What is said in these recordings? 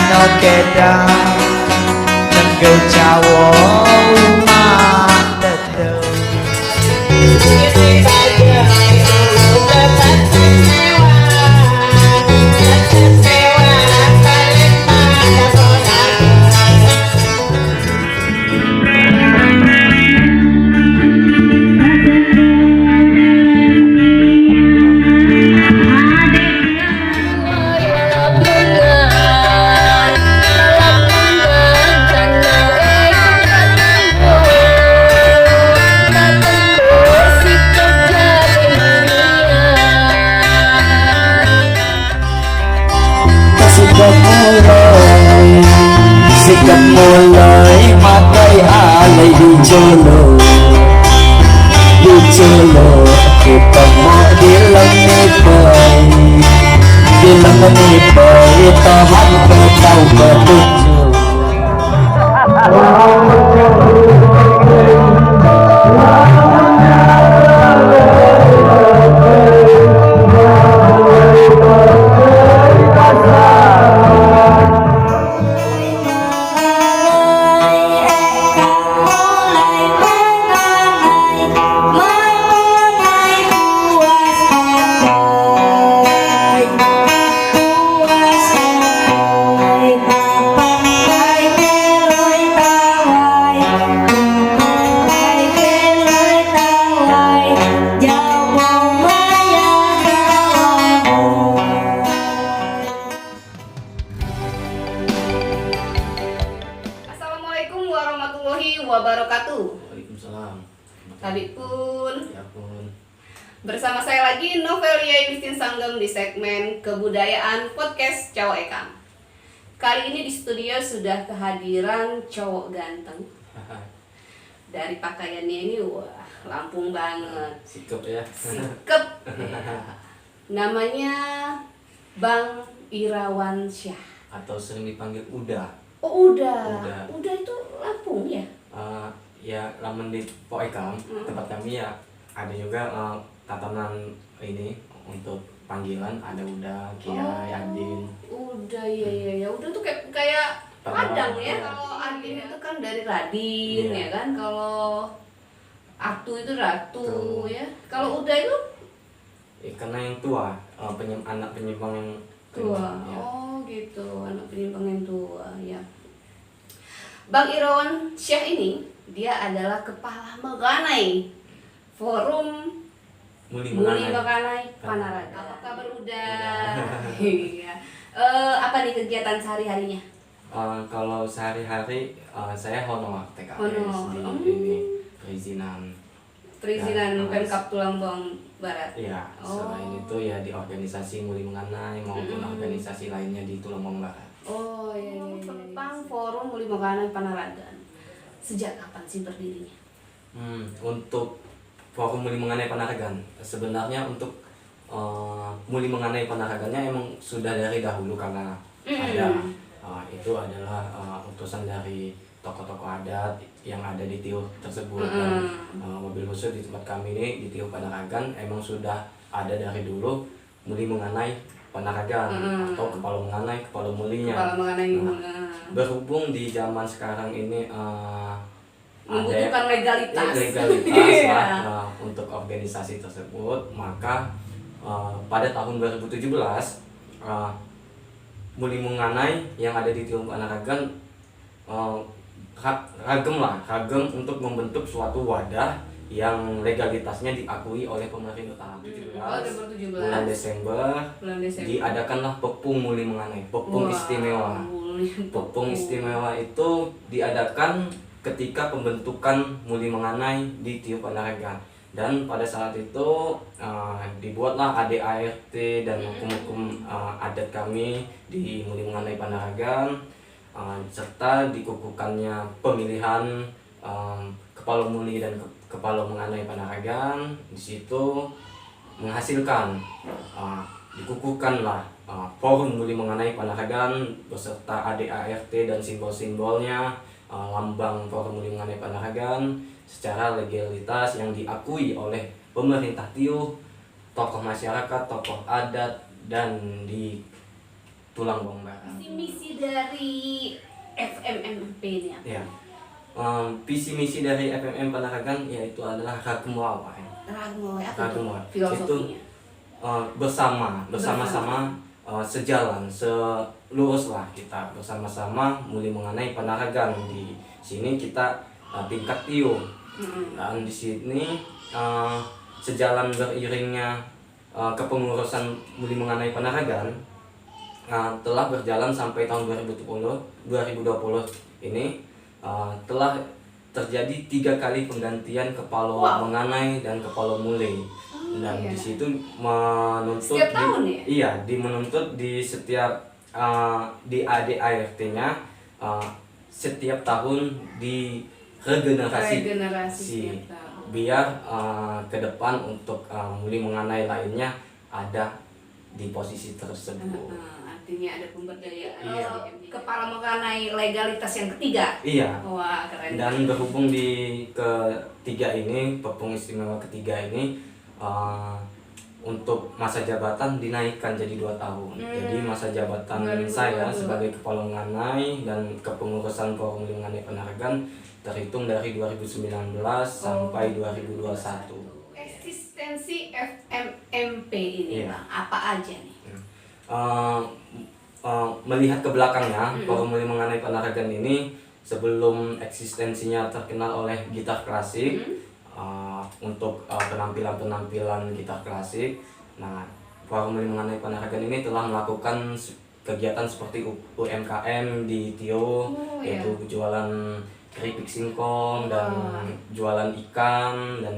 no kedang Tenggel Jawa mak dedeng Sikap mulai makai alay di jolo kita mau dilengipay tahan kau petunjuk wabarakatuh. Waalaikumsalam. Tadi pun Ya pun. bersama saya lagi Novelia Yustin Sanggem di segmen kebudayaan podcast Cowok Ekam. Kali ini di studio sudah kehadiran cowok ganteng. Dari pakaiannya ini wah Lampung banget. Sikap ya. Sikep. Namanya Bang Irawan Syah. Atau sering dipanggil Uda. Oh Uda. Uda itu Lampung ya? Ya lamun di Poekam tempat kami ya ada juga tatanan ini untuk panggilan ada Uda, Kia, Yadin. Uda ya. Uda tuh kayak Padang ya. Kalau Adin itu kan dari Radin ya kan. Kalau Atu itu Ratu ya. Kalau Uda itu Karena yang tua, anak penyimpang yang tua. Ya. Oh gitu, anak penyimpang yang tua ya. Bang Irawan Syah ini dia adalah kepala Meganai Forum Muli Meganai Panaraga. Apa kabar Uda? Iya. Apa nih kegiatan sehari-harinya? Kalau sehari-hari saya honor TKS Honor. di ini perizinan Pemkab Tulambang Barat. Iya, selain itu ya di organisasi Muli Menganai maupun organisasi lainnya di Tulambang Barat. Oh iya. Tentang Forum Muli Meganai Panaraga. Sejak kapan sih berdirinya? Untuk Forum Muli Menganai Panaragan, sebenarnya untuk Muli Menganai Panaragannya emang sudah dari dahulu karena ada itu adalah utusan dari tokoh-tokoh adat yang ada di Tiuh tersebut dan mobil khusus di tempat kami ini di Tiuh Panaragan emang sudah ada dari dulu Muli Menganai Panaragan atau kepala menganai kepala mulinya. Berhubung di zaman sekarang ini membutuhkan legalitas lah untuk organisasi tersebut, maka pada tahun 2017 Muli Menganai yang ada di Tiuh Panaragan ragam untuk membentuk suatu wadah yang legalitasnya diakui oleh pemerintah. 17 bulan Desember diadakanlah Pepung Muli Menganai, Pepung Istimewa. Pepung Istimewa itu diadakan ketika pembentukan Muli Menganai di Tiuh Panaragan. Dan pada saat itu dibuatlah ADART dan hukum-hukum adat kami di Muli Menganai Panaragan, serta dikukuhkannya pemilihan kepala muli dan kepala menganai Panaragan. Di situ menghasilkan dikukuhkanlah Forum Muli Menganai Panaragan beserta ADART dan simbol-simbolnya, lambang Forum Muli Menganai Panaragan secara legalitas yang diakui oleh pemerintah Tiuh, tokoh masyarakat, tokoh adat, dan tulang bawang bara. Misi dari FMMP ini apa? Ya. Visi misi dari FMM Panaragan yaitu adalah Ragumawa. Ragumawa apa Ragumawa. tuh filosofinya? Bersama-sama sejalan, selurus lah kita bersama-sama mulai mengenai Panaragan. Di sini kita tingkat TIO. Dan di sini sejalan beriringnya kepengurusan mulai mengenai Panaragan telah berjalan sampai tahun 2020 ini telah terjadi 3 kali penggantian kepala menganai dan kepala mulai. Dan di situ menuntut setiap tahun ya? Iya, menuntut di setiap di ADART-nya setiap tahun di regenerasi setiap tahun. biar ke depan untuk mulai menganai lainnya ada di posisi tersebut. Artinya ada pemberdayaan. Iya. Kepala mengenai legalitas yang ketiga. Iya. Wah, keren. Dan berhubung di ketiga ini, Pepung Istimewa ketiga ini untuk masa jabatan dinaikkan jadi 2 tahun. Jadi masa jabatan 2022. saya sebagai kepala menganai dan kepengurusan Forum Menganai Panaragan terhitung dari 2019 sampai 2021. Eksistensi FMMP ini, Iya. Bang, apa aja nih? Melihat ke belakangnya, Forum Menganai Panaragan ini sebelum eksistensinya terkenal oleh gitar klasik, untuk penampilan-penampilan gitar klasik. Nah, Forum Menganai Panaragan ini telah melakukan kegiatan seperti UMKM di TIO, yaitu jualan keripik singkong dan jualan ikan dan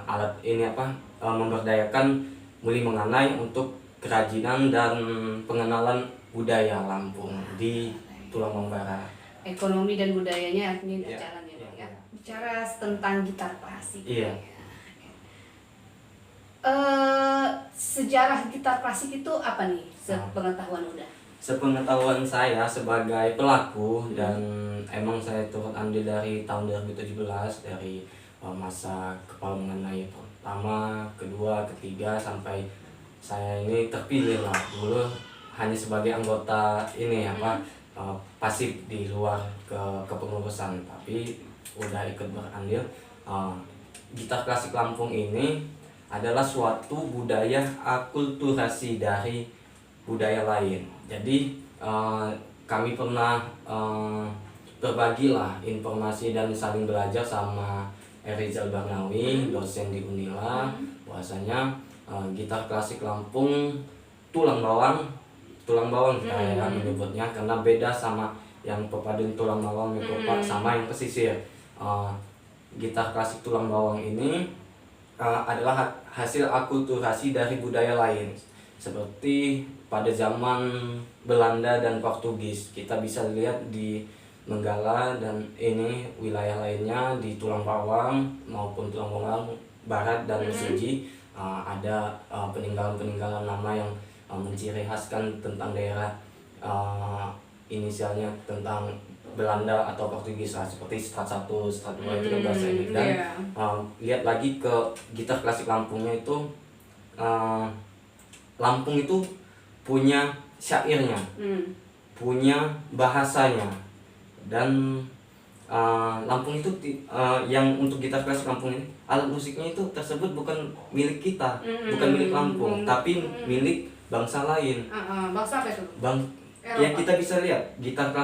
alat ini memberdayakan mulai menganai untuk kerajinan dan pengenalan budaya Lampung di Tulang Bawang Bara. Ekonomi dan budayanya artinya Iya. berjalan ya, Bang, ya. Iya. Bicara tentang gitar klasik. Iya. Sejarah gitar klasik itu apa nih? Sepengetahuan udah. Sepengetahuan saya sebagai pelaku dan emang saya turut andil dari tahun 2017 dari masa kepala mengenai pertama, kedua, ketiga sampai saya ini terpilih lah. Dulu hanya sebagai anggota ini pasif di luar kepengurusan, tapi udah ikut berandil. Gitar klasik Lampung ini adalah suatu budaya akulturasi dari budaya lain. Jadi kami pernah berbagilah informasi dan saling belajar sama Rizal Barnawi, dosen di Unila, bahwasanya gitar klasik Lampung tulang bawang kita menyebutnya, karena beda sama yang pepaduan tulang bawang sama yang pesisir. Gitar klasik tulang bawang ini adalah hasil akulturasi dari budaya lain, seperti pada zaman Belanda dan Portugis. Kita bisa lihat di Menggala dan ini wilayah lainnya di Tulang Bawang maupun Tulang Bawang Barat dan Mesuji, ada peninggalan-peninggalan nama yang menciri khaskan tentang daerah inisialnya tentang Belanda atau Portugis lah, seperti strat 1, strat 2 itu kan bahasa ini. Dan lihat lagi ke gitar klasik Lampungnya itu, Lampung itu punya syairnya, punya bahasanya, dan Lampung itu yang untuk gitar klasik Lampung ini alat musiknya itu tersebut bukan milik kita, bukan milik Lampung, tapi milik bangsa lain. Bangsa apa itu? Ya kita bisa lihat gitar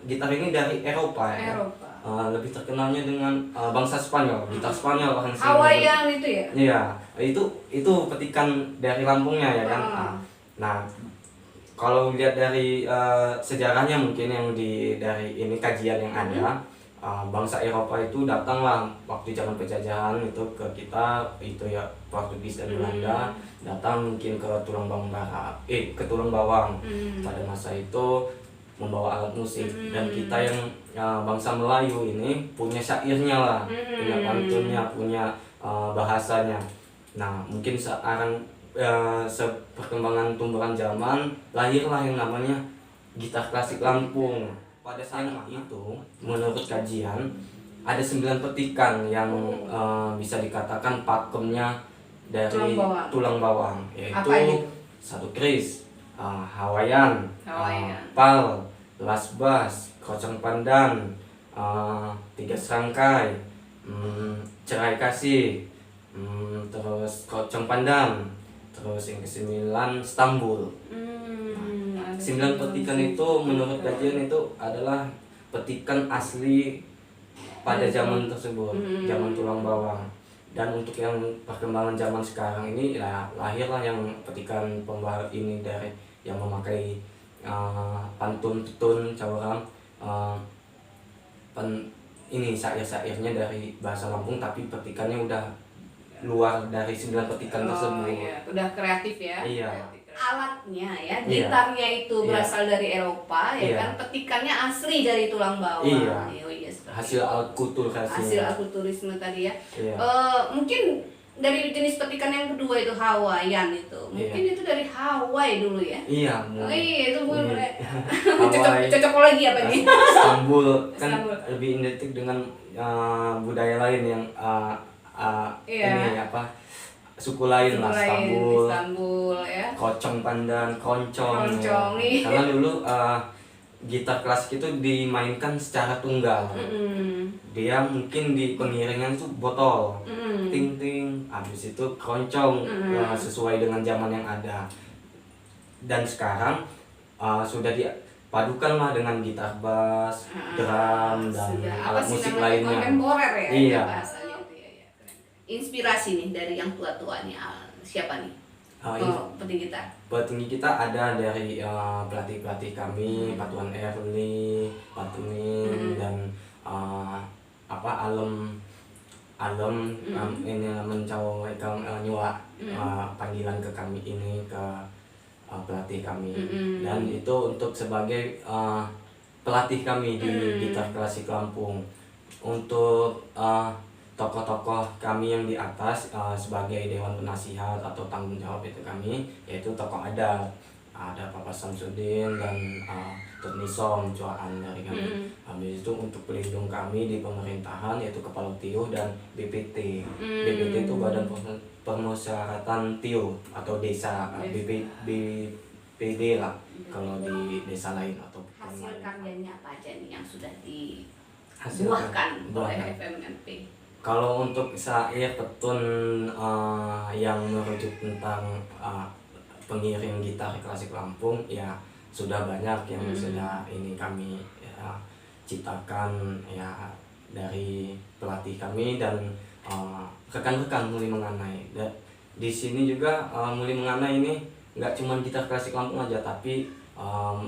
gitar ini dari Eropa. Eropa. Lebih terkenalnya dengan bangsa Spanyol, gitar Spanyol. Hawaiian itu ya? Iya, itu petikan dari Lampungnya ya kan. Nah, kalau lihat dari sejarahnya mungkin yang dari ini kajian yang ada, bangsa Eropa itu datanglah waktu zaman penjajahan itu ke kita, itu ya Portugis dan Belanda datang mungkin ke Tulang Bawang ke Tulang Bawang pada masa itu membawa alat musik, dan kita yang bangsa Melayu ini punya syairnya lah, punya pantunnya, punya bahasanya. Nah mungkin sekarang seperkembangan tumbuhan zaman lahirlah yang namanya gitar klasik Lampung. Pada saat itu menurut kajian ada 9 petikan yang bisa dikatakan pakemnya dari tulang bawang, yaitu 1 keris, Hawaiian, pal, las bass, kocong pandan, tiga serangkai, cerai kasih, terus kocong pandan, terus yang ke-9 Stambul. 9 petikan itu menurut kajian itu adalah petikan asli pada zaman tersebut, zaman tulang bawang. Dan untuk yang perkembangan zaman sekarang ini lahirlah yang petikan pembalut ini dari yang memakai pantun petun cawaram, ini syair-syairnya dari bahasa Lampung tapi petikannya udah luar dari 9 petikan tersebut. Iya. Udah kreatif ya. Iya. Alatnya ya, gitarnya itu berasal dari Eropa ya kan, petikannya asli dari tulang bawang. Iya. Oh, iya, hasil alkulturisme tadi ya. Iya. Mungkin dari jenis petikan yang kedua itu Hawaiian itu. Mungkin itu dari Hawaii dulu ya. Iya. Itu boleh. Hawaii. Cocok lagi apa nih? Istanbul kan lebih identik dengan budaya lain yang ini apa? Suku lain lah, Istanbul ya. Kocong pandan, kroncong nih. Karena dulu gitar klasik itu dimainkan secara tunggal. Dia mungkin di pengiringan tuh botol, ting ting, habis itu kroncong, sesuai dengan zaman yang ada. Dan sekarang sudah dipadukan lah dengan gitar bass, drum dan alat musik lainnya. Kontemporer ya. Iya. Inspirasi nih dari yang tua-tuanya siapa nih? Petinggi gitar. Petinggi kita ada dari pelatih-pelatih kami, Pak Tuan Erli, Pak Tunin dan Alem ini mencawaikan nyuak panggilan ke kami ini ke pelatih kami. Dan itu untuk sebagai pelatih kami di gitar klasik Lampung. Untuk tokoh-tokoh kami yang di atas sebagai dewan penasihat atau tanggung jawab itu kami, yaitu tokoh adat, ada Papa Samsudin dan Tut Nisom cuaan dari kami. Habis itu untuk pelindung kami di pemerintahan yaitu Kepala Tiuh dan BPT. BPT itu Badan Permusyawaratan Tiuh atau desa, BPD lah kalau di desa lain atau hasil karyanya apa aja nih yang sudah dibuahkan oleh FMMP? Kalau untuk syair petun yang merujuk tentang pengiring gitar klasik Lampung ya sudah banyak yang sudah ini kami ciptakan ya dari pelatih kami dan rekan-rekan Muli Menganai. Di sini juga Muli Menganai ini nggak cuma gitar klasik Lampung aja tapi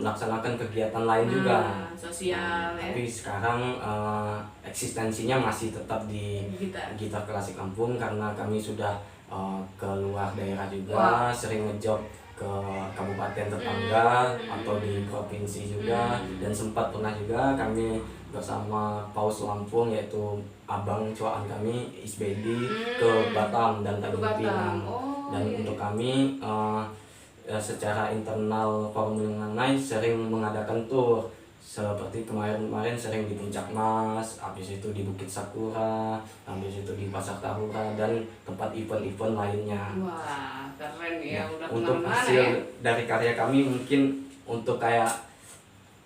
melaksanakan kegiatan lain juga sosial tapi sekarang eksistensinya masih tetap di gitar klasik Lampung karena kami sudah keluar daerah juga, sering ngejob ke kabupaten tetangga atau di provinsi juga dan sempat pernah juga kami bersama Paus Lampung yaitu abang cuaan kami Isbedi ke Batam dan Tanjung Pinang. Dan untuk kami secara internal Forum Muli Menganai sering mengadakan tour seperti kemarin sering di Puncak Mas, habis itu di Bukit Sakura, habis itu di Pasar Tahura dan tempat event-event lainnya. Wah, keren ya, udah untuk kemana-mana hasil ya. dari karya kami mungkin untuk kayak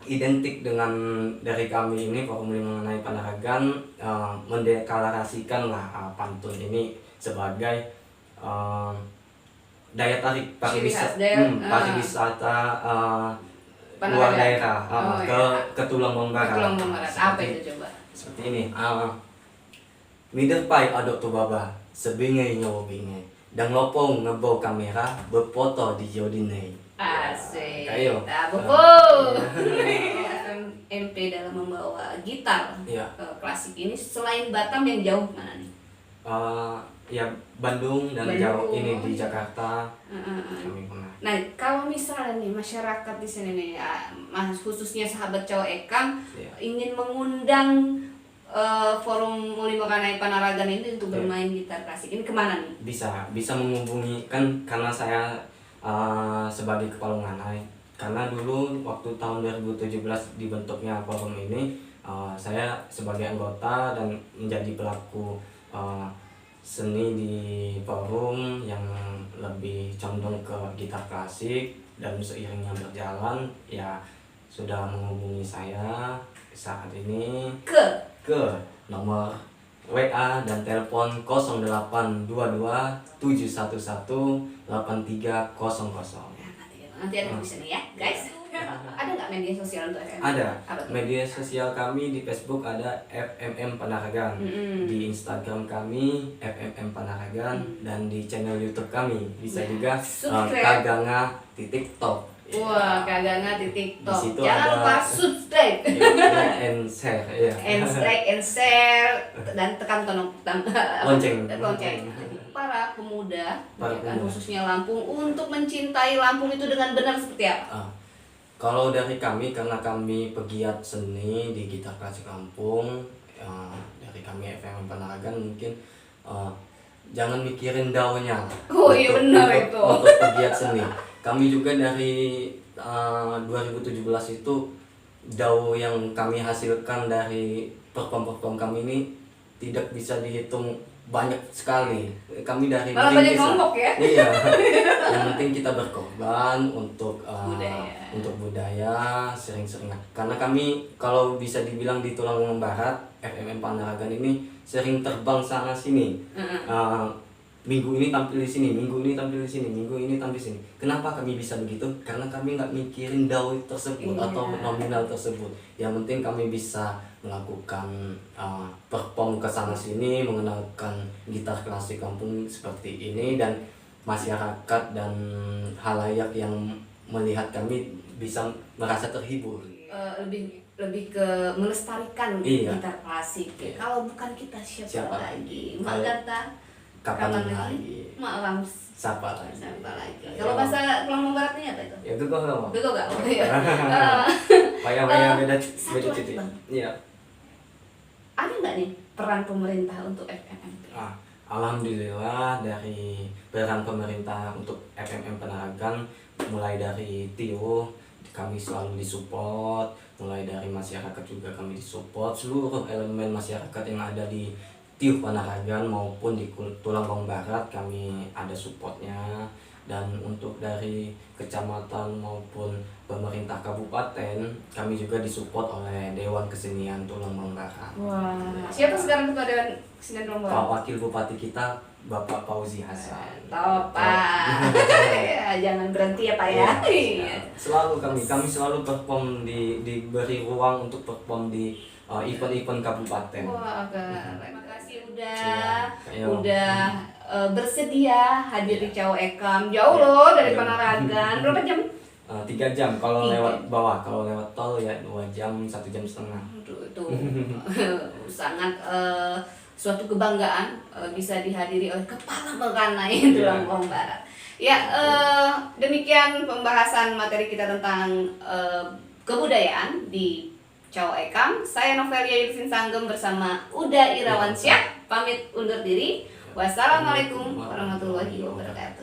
identik dengan dari kami ini Forum Muli Menganai Panaragan mendeklarasikan lah pantun ini sebagai daya tarik pariwisata luar daerah ke Tulang Bawang Barat. Apa itu coba? Seperti ini. Mider pai adok tu baba sebingai nyawa bingai dan lopong ngebau kamera berfoto di jodine. Asik. Kayo. MP dalam membawa gitar klasik ini selain Batam yang jauh mana nih? Ya Bandung dan jauh ini di Jakarta. Kami pernah. Nah kalau misalnya nih masyarakat di sini nih, khususnya sahabat Cawa Ekam ingin mengundang Forum Muli Menganai Panaragan ini untuk bermain gitar klasik, ini kemana nih? Bisa menghubungi kan karena saya sebagai kepala menganai. Karena dulu waktu tahun 2017 dibentuknya forum ini, saya sebagai anggota dan menjadi pelaku seni di forum yang lebih condong ke gitar klasik, dan seiringnya berjalan ya sudah menghubungi saya saat ini ke nomor WA dan telepon 0822 711 8300. Nanti ada di sini ya, guys. Ada nggak media sosial untuk FMM? Ada. Media sosial kami di Facebook ada FMM Panaragan, di Instagram kami FMM Panaragan, dan di channel YouTube kami bisa juga Kaganga.top. Wah, Kaganga.top. Situ Jangan ada lupa subscribe, like and share, ya. like and share, dan tekan Lonceng. Para pemuda, Para ya kan, pemuda. khususnya Lampung, untuk mencintai Lampung itu dengan benar seperti apa? Kalau dari kami, karena kami pegiat seni di gitar klasik Lampung, dari kami FMM Panaragan mungkin jangan mikirin daunnya. Oh iya benar itu. Untuk pegiat seni. Kami juga dari 2017 itu dau yang kami hasilkan dari perform kami ini tidak bisa dihitung, banyak sekali. Kami dari malah banyak nombok ya. Iya. Yang penting kita berkorban untuk budaya sering-sering. Karena kami kalau bisa dibilang di Tulungagung Barat, FMM Panaragan ini sering terbang sana sini. Minggu ini tampil di sini, minggu ini tampil di sini, minggu ini tampil di sini. Kenapa kami bisa begitu? Karena kami nggak mikirin dau tersebut atau nominal tersebut. Yang penting kami bisa melakukan perform ke sana sini, mengenalkan gitar klasik Lampung seperti ini, dan masyarakat dan halayak yang melihat kami bisa merasa terhibur. Lebih ke melestarikan gitar klasik. Iya. Kalau bukan kita siapa lagi? Mak Gata. Kapan lagi? Mak Lams. Siapa lagi? Kalau bahasa Lampung Baratnya apa itu? Ya itu kok nggak? Bego gak? Oh iya. Payah beda satu titik. lagi, Bang. Iya. Ada nggak nih peran pemerintah untuk FMM? Alhamdulillah dari peran pemerintah untuk FMM Panaragan, mulai dari TIO kami selalu disupport, mulai dari masyarakat juga kami disupport, seluruh elemen masyarakat yang ada di TIO Panaragan maupun di Tulungagung Barat kami ada supportnya. Dan untuk dari kecamatan maupun pemerintah kabupaten kami juga disupport oleh Dewan Kesenian Tulungagung Barat. Wah, siapa sekarang ketua Dewan Kesenian Tulungagung Barat? Pak Wakil Bupati kita Bapak Fauzi Hasan. Top Pak. Ya, jangan berhenti ya Pak ya. Iya. Selalu kami selalu perform diberi ruang untuk perform di event-event kabupaten. Wah, terima kasih Iya. udah bersedia hadir di Cao Ekam. Jauh loh dari Panaragan. Berapa jam? 3 jam kalau lewat bawah, kalau lewat tol ya 2 jam, 1 jam setengah. Aduh, itu sangat suatu kebanggaan bisa dihadiri oleh Kepala Meganai Tulungagung Barat. Ya, demikian pembahasan materi kita tentang kebudayaan di Cao Ekam. Saya Novelia Yudhvin Sanggem bersama Uda Irawansyah pamit undur diri. Wassalamualaikum warahmatullahi wabarakatuh.